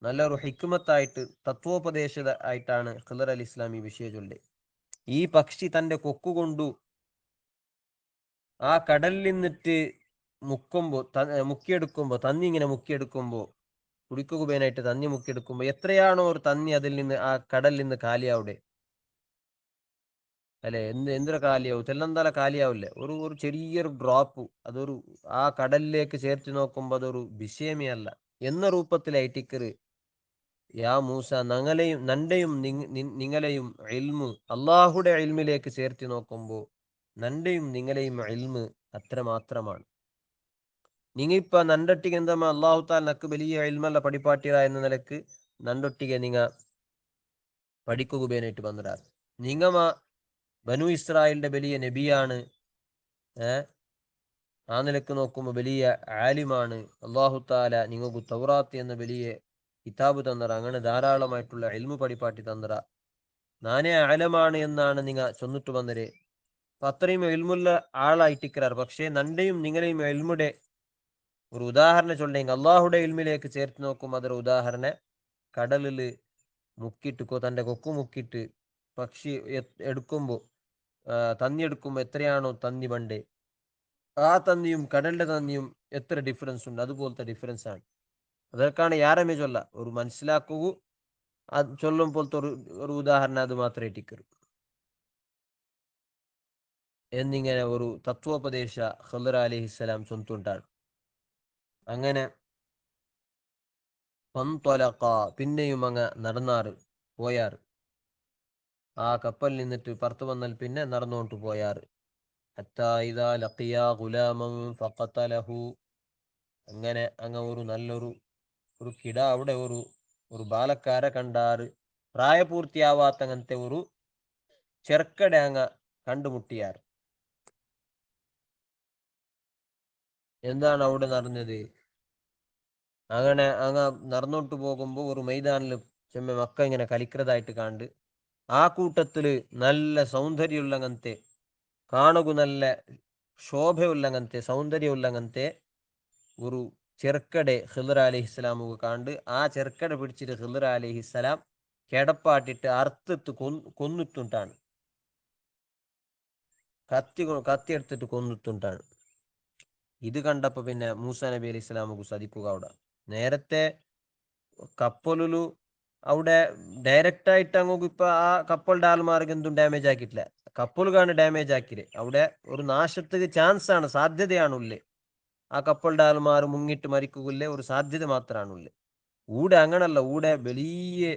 നല്ലൊരു ഹിക്മത്തായിട്ട് തത്വോപദേശ ആയിട്ടാണ് ഖദർ അലി ഇസ്ലാം ഈ വിഷയം ചൊല്ലി. ഈ പക്ഷി തന്റെ കൊക്കുകൊണ്ടു ആ കടലിൽ നിന്നിട്ട് മുക്കിയെടുക്കുമ്പോ തന്നി ഇങ്ങനെ മുക്കിയെടുക്കുമ്പോ കുടിക്കുകുബേനായിട്ട് തന്നി മുക്കിയെടുക്കുമ്പോ എത്രയാണോ ഒരു തന്നി അതിൽ നിന്ന് ആ കടലിൽ നിന്ന് കാലിയാവിടെ അല്ലെ, എന്തൊരു കാലിയാവും, തെല്ലെന്താല കാലിയാവില്ലേ, ഒരു ചെറിയൊരു ഡ്രോപ്പ് അതൊരു ആ കടലിലേക്ക് ചേർത്ത് നോക്കുമ്പോ അതൊരു വിഷയമേ അല്ല എന്ന രൂപത്തിലായിട്ടിക്കറ്. യാ മൂസ നന്റെയും നിങ്ങളെയും ഇൽമു അള്ളാഹുടെ ഇൽമിലേക്ക് ചേർത്ത് നോക്കുമ്പോ നന്റെയും നിങ്ങളെയും ഇൽമ് അത്ര മാത്രമാണ്. നിങ്ങിപ്പ നണ്ടൊട്ടിಗೆ എന്തമ്മ അള്ളാഹു താൽ നക്ക് വലിയ ഇൽമല്ല പഠിപ്പാട്ടിയ എന്ന നിലക്ക് നണ്ടൊട്ടിಗೆ നിങ്ങ പഠിക്കുകയായിട്ട് വന്നിടാ. നിങ്ങമ ബനു ഇസ്രായേലിന്റെ വലിയ നബിയാണ്. ആ നിലക്ക് നോക്കുമ്പോൾ വലിയ ആലിമാണ്. അള്ളാഹു താല നിങ്ങൾക്ക് തൗറാത്ത് എന്ന വലിയ കിതാബ് തന്നറ, അങ്ങനെ ധാരാളമായിട്ടുള്ള ഇൽമു പഠിപ്പാട്ടി തന്നറ. നാനേ ആലമാണ് എന്നാണ് നിങ്ങൾ ചൊന്നിട്ട് വന്നര്. അപ്പൊ അത്രയും എൽമുള്ള ആളായിട്ടിക്കറാർ. പക്ഷേ നന്റെയും നിങ്ങളെയും എൽമുടെ ഒരു ഉദാഹരണം ചൊല്ലെങ്കിൽ അള്ളാഹുടെ ഇൽമിലേക്ക് ചേർത്ത് നോക്കും. അതൊരു ഉദാഹരണ കടലില് മുക്കിയിട്ട് തന്റെ കൊക്കു മുക്കിയിട്ട് പക്ഷി എടുക്കുമ്പോ തന്നി എടുക്കുമ്പോ എത്രയാണോ തന്നി പണ്ടേ ആ തന്നിയും കടലിന്റെ തന്നിയും എത്ര ഡിഫറൻസ് ഉണ്ട്, അതുപോലത്തെ ഡിഫറൻസ് ആണ്. അതൊക്കെയാണ് യാരമേ ചൊല്ല ഒരു മനസ്സിലാക്കൂ. അത് ചൊല്ലും പോലത്തെ ഒരു ഉദാഹരണം അത് മാത്രമേ ഇട്ടിക്കരു എന്നിങ്ങനെ ഒരു തത്വോപദേശ ഖദർ അലൈഹിസ്സലാം ചൊന്തുണ്ടാണ്. അങ്ങനെ പിന്നെയും അങ്ങ് നടന്നാറ് പോയാറ്. ആ കപ്പൽ നിന്നിട്ട് പുറത്തു വന്നാൽ പിന്നെ നടന്നുകൊണ്ട് പോയാറ്. അങ്ങനെ അങ്ങ് ഒരു നല്ലൊരു കിട അവിടെ ഒരു ബാലക്കാരെ കണ്ടാറ്. പ്രായപൂർത്തിയാവാത്തങ്ങനത്തെ ഒരു ചെറുക്കടെ അങ്ങ് കണ്ടുമുട്ടിയാറ്. എന്താണ് അവിടെ നടന്നത്? അങ്ങനെ അങ്ങ് നടന്നോട്ട് പോകുമ്പോ ഒരു മൈതാനിൽ ചെമ്മ മക്ക ഇങ്ങനെ കളിക്കുന്നതായിട്ട് കണ്ട് ആ കൂട്ടത്തില് നല്ല സൗന്ദര്യമുള്ളങ്ങനത്തെ കാണുക നല്ല ശോഭയുള്ളങ്ങനത്തെ സൗന്ദര്യമുള്ളങ്ങനത്തെ ഒരു ചെറുക്കടെ ഖിദർ അലൈഹിസ്സലാമു കണ്ട് ആ ചെറുക്കടെ പിടിച്ചിട്ട് ഖിദർ അലൈഹിസ്സലാം കിടപ്പാട്ടിട്ട് അർത്ഥത്ത് കൊന്നിട്ടുണ്ടാണ്. കത്തി എടുത്തിട്ട് കൊന്നിട്ടുണ്ടാണ്. ഇത് കണ്ടപ്പോ പിന്നെ മൂസാ നബി അലൈഹി സ്വലാമുക്ക് സദിക്കുക. അവിടെ നേരത്തെ കപ്പലു അവിടെ ഡയറക്റ്റ് ആയിട്ട് അങ്ങോട്ട് ഇപ്പൊ ആ കപ്പലിന്റെ ആൾമാർക്ക് എന്തും ഡാമേജ് ആക്കിയിട്ടില്ല. കപ്പലുകാണ് ഡാമേജ് ആക്കിയത്. അവിടെ ഒരു നാശത്തിന് ചാൻസ് ആണ്, സാധ്യതയാണുള്ളേ. ആ കപ്പലിന്റെ ആൾമാർ മുങ്ങിട്ട് മരിക്കുകയില്ലേ, ഒരു സാധ്യത മാത്രമാണുള്ളേ. ഊടെ അങ്ങനല്ല, ഊടെ വലിയ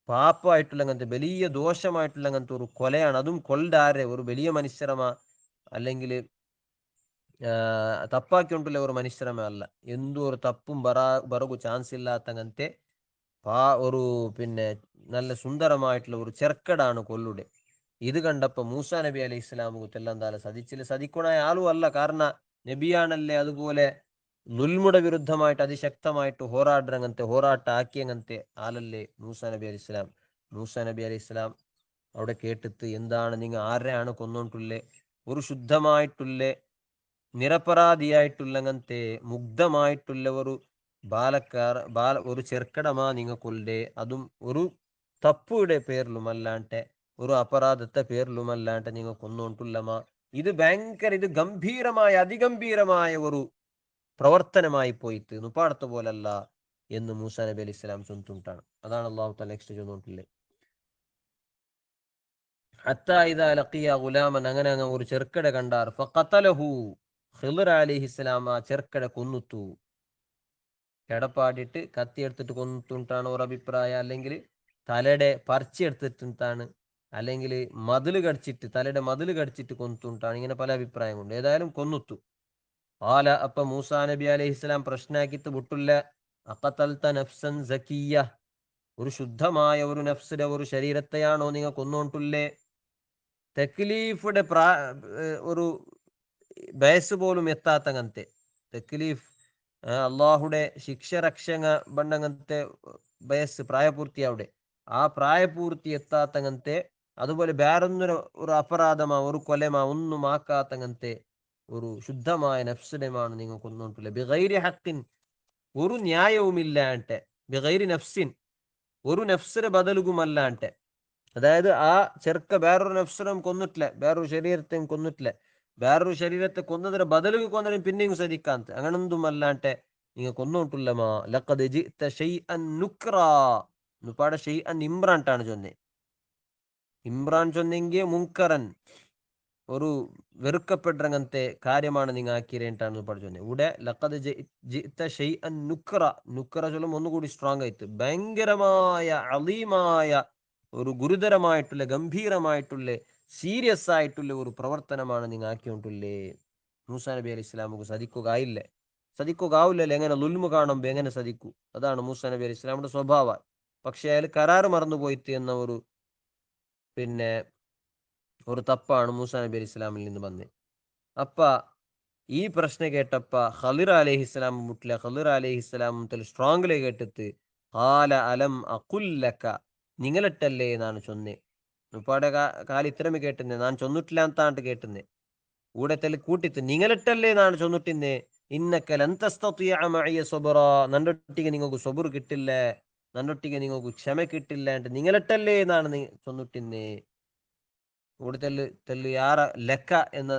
പാപ്പമായിട്ടുള്ള അങ്ങനത്തെ വലിയ ദോഷമായിട്ടുള്ള അങ്ങനത്തെ ഒരു കൊലയാണ്. അതും കൊല്ലാരെ ഒരു വലിയ മനുഷ്യരമാ അല്ലെങ്കിൽ തപ്പാക്കിക്കൊണ്ടുള്ള ഒരു മനുഷ്യരമേ അല്ല. എന്തോ ഒരു തപ്പും ബറകു ചാൻസ് ഇല്ലാത്തങ്ങനത്തെ ഒരു പിന്നെ നല്ല സുന്ദരമായിട്ടുള്ള ഒരു ചെറുക്കടാണ് കൊല്ലുടെ. ഇത് കണ്ടപ്പോ മൂസാ നബി അലൈഹി ഇസ്ലാമുക്ക് എല്ലാം താല സതിച്ചില്ല. സതിക്കുണായ ആളും അല്ല, കാരണം നബിയാണല്ലേ. അതുപോലെ നുൽമുടെ വിരുദ്ധമായിട്ട് അതിശക്തമായിട്ട് ഹോറാട്ട ആക്കിയങ്ങനത്തെ ആളല്ലേ മൂസാ നബി അലൈഹി ഇസ്ലാം. മൂസാ നബി അലൈഹി ഇസ്ലാം അവിടെ കേട്ടിട്ട്, എന്താണ് നിങ്ങൾ ആരെയാണ് കൊന്നോണ്ടുള്ളേ? ഒരു ശുദ്ധമായിട്ടുള്ള നിരപരാധിയായിട്ടുള്ള അങ്ങനത്തെ മുഗ്ധമായിട്ടുള്ള ഒരു ഒരു ചെറുക്കടമാ നിങ്ങൾക്കുള്ളേ, അതും ഒരു തപ്പുടെ പേരിലുമല്ലാണ്ടെ ഒരു അപരാധത്തെ പേരിലുമല്ലാണ്ടെ നിങ്ങൾ കൊന്നുകൊണ്ടുള്ളമാ. ഇത് ഭയങ്കര, ഇത് ഗംഭീരമായ അതിഗംഭീരമായ ഒരു പ്രവർത്തനമായി പോയിട്ട് നുപ്പാടത്ത പോലല്ല എന്ന് മൂസാ നബി അലൈഹി സ്വലാം ചൊല്ലുണ്ടാണ്. അതാണ് അള്ളാഹു തആല നെക്സ്റ്റ് ചൊല്ലുകൊണ്ടില്ലേ, ഹത്താ ഇദാ ലഖിയ ഗുലാമൻ, അങ്ങനെ അങ്ങ് ഒരു ചെറുക്കട കണ്ടാർ, ഫഖതലഹു, ഖിദ്ർ അലൈഹിസ്സലാം ആ ചെറുക്കട കൊന്നുത്തു. കിടപ്പാടിയിട്ട് കത്തി എടുത്തിട്ട് കൊന്നിട്ടാണ് ഒരു അഭിപ്രായം, അല്ലെങ്കിൽ തലയുടെ പറിച്ച് എടുത്തിട്ടാണ്, അല്ലെങ്കിൽ തലയുടെ മതിൽ കടിച്ചിട്ട് കൊന്നിട്ടാണ്, ഇങ്ങനെ പല അഭിപ്രായമുണ്ട്. ഏതായാലും കൊന്നുത്തു. ആല അപ്പൊ മൂസാ നബി അലൈഹി സ്വലാം പ്രശ്നാക്കിത്ത് വിട്ടുള്ള, അഖതൽത നഫ്സൻ സക്കിയ, ഒരു ശുദ്ധമായ ഒരു നഫ്സിന്റെ ഒരു ശരീരത്തെയാണോ നിങ്ങൾ കൊന്നുകൊണ്ടുള്ളേ? തെക്ലീഫുടെ ഒരു വയസ്സ് പോലും എത്താത്തങ്ങനത്തെ തെക്ലീഫ്, അള്ളാഹുടെ ശിക്ഷ രക്ഷങ്ങ ബണ്ടങ്ങനത്തെ വയസ്സ് പ്രായപൂർത്തിയാവിടെ, ആ പ്രായപൂർത്തി എത്താത്തങ്ങനത്തെ, അതുപോലെ വേറൊന്നൊരു ഒരു അപരാധമാ ഒരു കൊലമാ ഒന്നും ആക്കാത്തങ്ങനത്തെ ഒരു ശുദ്ധമായ നഫ്സിനെയാണ് നിങ്ങൾ കൊന്നുകൊണ്ടില്ല. ബിഗൈരി ഹക്കിൻ, ഒരു ന്യായവുമില്ലാണ്ടെ, ബിഗൈരി നഫ്സിൻ, ഒരു നഫ്സിന് ബദലുകുമല്ലാണ്ടെ. അതായത് ആ ചെറുക്ക വേറൊരു നഫ്സിനും കൊന്നിട്ടില്ല, വേറൊരു ശരീരത്തെയും കൊന്നിട്ടില്ല, വേറൊരു ശരീരത്തെ കൊന്നതിന് ബദലുക്ക് കൊന്നതിന് പിന്നെയും സദിക്കാന്ത്, അങ്ങനൊന്നും അല്ലാണ്ടെ നിങ്ങൾ കൊന്നോട്ടില്ലമാ. ലഖദ് ജിഅത ശൈഅൻ നുക്റാ, നുപ്പാടെ ഷെയ്അൻ ഇമ്രാൻട്ടാണ് ചൊന്നെ. ഇമ്രാൻ ചൊന്നെങ്കിൽ മുൻകറൻ, ഒരു വെറുക്കപ്പെട്ടങ്ങനത്തെ കാര്യമാണ് നിങ്ങൾ ആക്കിരേണ്ടാണ് പഠിച്ചത്. ഇവിടെ ലഖദ് ജിഅത ശൈഅൻ നുക്റ, നുക്റ ചൊല്ലുമ്പോൾ ഒന്നുകൂടി സ്ട്രോങ് ആയിട്ട്, ഭയങ്കരമായ അളീമായ ഒരു ഗുരുതരമായിട്ടുള്ള ഗംഭീരമായിട്ടുള്ള സീരിയസ് ആയിട്ടുള്ള ഒരു പ്രവർത്തനമാണ് നിങ്ങൾ ആക്കിക്കൊണ്ടുള്ളേ. മൂസാ നബി അലൈഹി ഇസ്ലാമുക്ക് സദിക്കുകയില്ലേ, സദിക്കുകയില്ലല്ലോ. എങ്ങനെ ലുൽമു കാണുമ്പോ എങ്ങനെ സദിക്കൂ? അതാണ് മൂസാ നബി അലൈഹി ഇസ്ലാമിന്റെ സ്വഭാവം. പക്ഷെ അയാൾ കരാറ് മറന്നു പോയിട്ട് എന്ന ഒരു പിന്നെ ഒരു തപ്പാണ് മൂസാ നബി അലൈഹി ഇസ്ലാമിൽ നിന്ന് വന്നത്. അപ്പ ഈ പ്രശ്നം കേട്ടപ്പ ഖളിർ അലൈഹിസ്സലാം മുട്ടില്ല, ഖളിർ അലൈഹിസ്സലാം സ്ട്രോങ്ങിലെ കേട്ടിട്ട്, ഖാല അലം അഖുല്ലക, നിങ്ങളിട്ടല്ലേ എന്നാണ് ചൊന്നേ. ഉപ്പാടെ കാലം ഇത്രമേ കേട്ടുന്നേ, ഞാൻ ചൊന്നിട്ടില്ല എന്താണ്ട് കേട്ടുന്നേ. കൂടത്തിൽ കൂട്ടിത്ത് നിങ്ങളിട്ടല്ലേ എന്നാണ് ചൊന്നിട്ടിന്നേ. ഇന്നക ലൻ തസ്തതിഅ മഇയ സബ്റ, നന്നൊട്ടിಗೆ നിങ്ങൾക്ക് സബുർ കിട്ടില്ല, നന്നൊട്ടിಗೆ നിങ്ങൾക്ക് ക്ഷമ കിട്ടില്ല എന്ന് നിങ്ങളിട്ടല്ലേ എന്നാണ് ചൊന്നിട്ടിന്നേ. കൂടുതൽ തെല്ല് യാറ ലക്ക എന്ന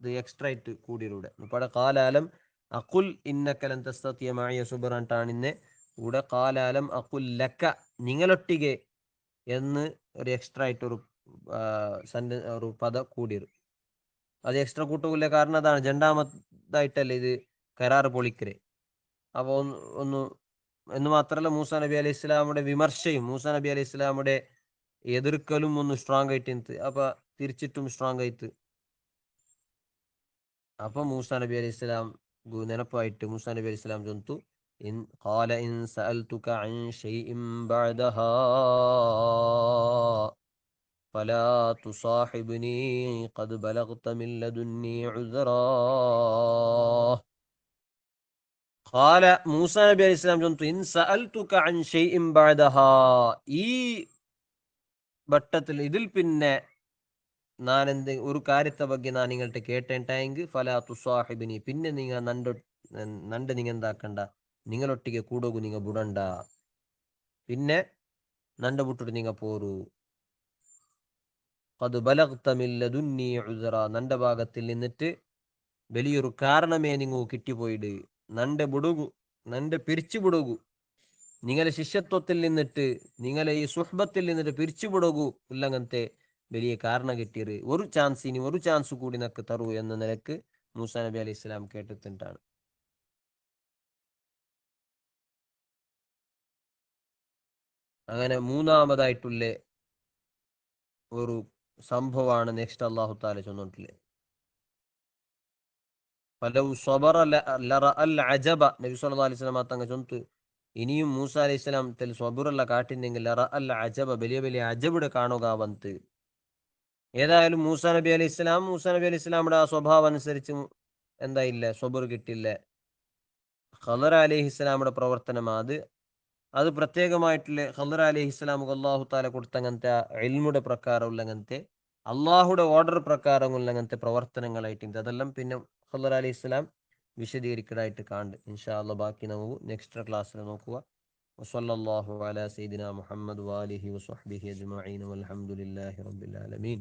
ഇത് എക്സ്ട്രാ ആയിട്ട് കൂടിയിലൂടെ ഇവിടെ കാലാലം അഖുൽ ഇന്നക ലൻ തസ്തതിയ മഇയ സുബ്റാൻട്ടാണിന്നെ. ഇവിടെ കാലാലം അഖുൽ ലക്ക, നിങ്ങളൊട്ടിಗೆ എന്ന് ഒരു എക്സ്ട്രാ ആയിട്ട് ഒരു പദ കൂടിയത്. അത് എക്സ്ട്രാ കൂട്ടുമില്ല, കാരണം അതാണ് രണ്ടാമതായിട്ടല്ലേ ഇത് കരാറ് പൊളിക്കല്. അപ്പൊ ഒന്ന് എന്ന് മാത്രമല്ല, മൂസാ നബി അലൈഹി ഇസ്ലാമുടെ വിമർശയും മൂസാ നബി അലൈഹി ഇസ്ലാമുടെ എതിർക്കലും ഒന്ന് സ്ട്രോങ് ആയിട്ട്, അപ്പൊ തിരിച്ചിട്ടും സ്ട്രോങ് ആയിട്ട്. അപ്പൊ മൂസാ നബി അലൈഹി സ്വലാം നെനപ്പായിട്ട് മൂസാ നബി അലൈഹി സ്വലാം ചൊന്തു, ഇൻ ഖാല ഇൻ സഅൽതുക അൻ ഷൈഇൻ ബഅദഹാ ഫലാ തുസാഹിബ്നി ഖദ് ബലഗ്ത മിൻ ലദുന്നി ഉസ്റാ. ഖാല, മൂസാ നബി അലൈഹി സ്വലാം ചൊന്തു, ഇൻ സഅൽതുക അൻ ഷൈഇൻ ബഅദഹാ, ഈ ഘട്ടത്തിൽ ഇതിൽ പിന്നെ ഞാൻ ഒരു കാര്യത്തെ ಬಗ್ಗೆ ഞാൻ നിങ്ങളുടെ കേട്ടിട്ടായെങ്കിൽ ഫലാ തുസാഹിബിനി, പിന്നെ നിങ്ങൾ നണ്ട് നിങ്ങൾ എന്താക്കണ്ട, നിങ്ങളൊട്ടിಗೆ കൂടോഗു നിങ്ങൾ ബുടണ്ട, പിന്നെ നണ്ട വിട്ടിട്ട് നിങ്ങൾ പോരൂ. ഖദ് ബലഗ്ത മിൻ ലദുന്നി ഉസ്റ, നന്റെ ഭാഗത്തിൽ നിന്നിട്ട് വലിയൊരു കാരണമേ നിങ്ങൾ കിട്ടിപ്പോയിട്, നന്റെ ബുടുകു, നന്റെ പിരിച്ചു ബുടുകു, നിങ്ങളെ ശിഷ്യത്വത്തിൽ നിന്നിട്ട്, നിങ്ങളെ ഈ സുഹ്ബത്തിൽ നിന്നിട്ട് പിരിച്ചു ബുടുകു ഉല്ലങ്ങനത്തെ വലിയ കാരണം കിട്ടിയത്. ഒരു ചാൻസ്, ഇനി ഒരു ചാൻസ് കൂടി നക്ക് തരൂ എന്ന നിലക്ക് മൂസാ നബി അലൈഹി സ്വലാം കേട്ടിട്ടാണ്. അങ്ങനെ മൂന്നാമതായിട്ടുള്ള ഒരു സംഭവമാണ് നെക്സ്റ്റ് അള്ളാഹു താല ചൊന്നിട്ടില്ലേ. ഫലൗ സ്വബറ ലറഅൽ അജബ, നബി സല്ലല്ലാഹു അലൈഹി വസല്ലം തങ്ങൾ ചൊന്തു, ഇനിയും മൂസാ അലൈഹി സ്വലാം സ്വബറുള്ള കാട്ടിനെങ്കിൽ ലറഅൽ അജബ, വലിയ വലിയ അജബിടെ കാണുക വന്ന്. ഏതായാലും മൂസാ നബി അലൈഹി ഇസ്ലാമിയുടെ ആ സ്വഭാവം അനുസരിച്ച് എന്തായില്ല, സ്വബർ കിട്ടില്ല. ഖളർ അലൈഹി ഇസ്ലാമിയുടെ പ്രവർത്തനം അത് പ്രത്യേകമായിട്ടുള്ള ഖളർ അലൈഹി ഇസ്ലാമുക്ക് അള്ളാഹു താല കൊടുത്ത അങ്ങനത്തെ ഇൽമുടെ പ്രകാരമുള്ള അങ്ങനത്തെ അള്ളാഹുടെ ഓർഡർ പ്രകാരമുള്ള അങ്ങനത്തെ പ്രവർത്തനങ്ങളായിട്ടുണ്ട്. അതെല്ലാം പിന്നെ ഖളർ അലൈഹി ഇസ്ലാം വിശദീകരിക്കലായിട്ട് കാണുന്നുണ്ട്. ഇൻഷാ അല്ലാഹ് ബാക്കി നമുക്ക് നെക്സ്റ്റ് ക്ലാസ്സിൽ നോക്കുക. വസല്ലല്ലാഹു അലാ സയ്യിദിന മുഹമ്മദ് വാലിഹി വസ്വഹ്ബിഹി അജ്മഈൻ വൽഹംദുലില്ലാഹി റബ്ബിൽ ആലമീൻ.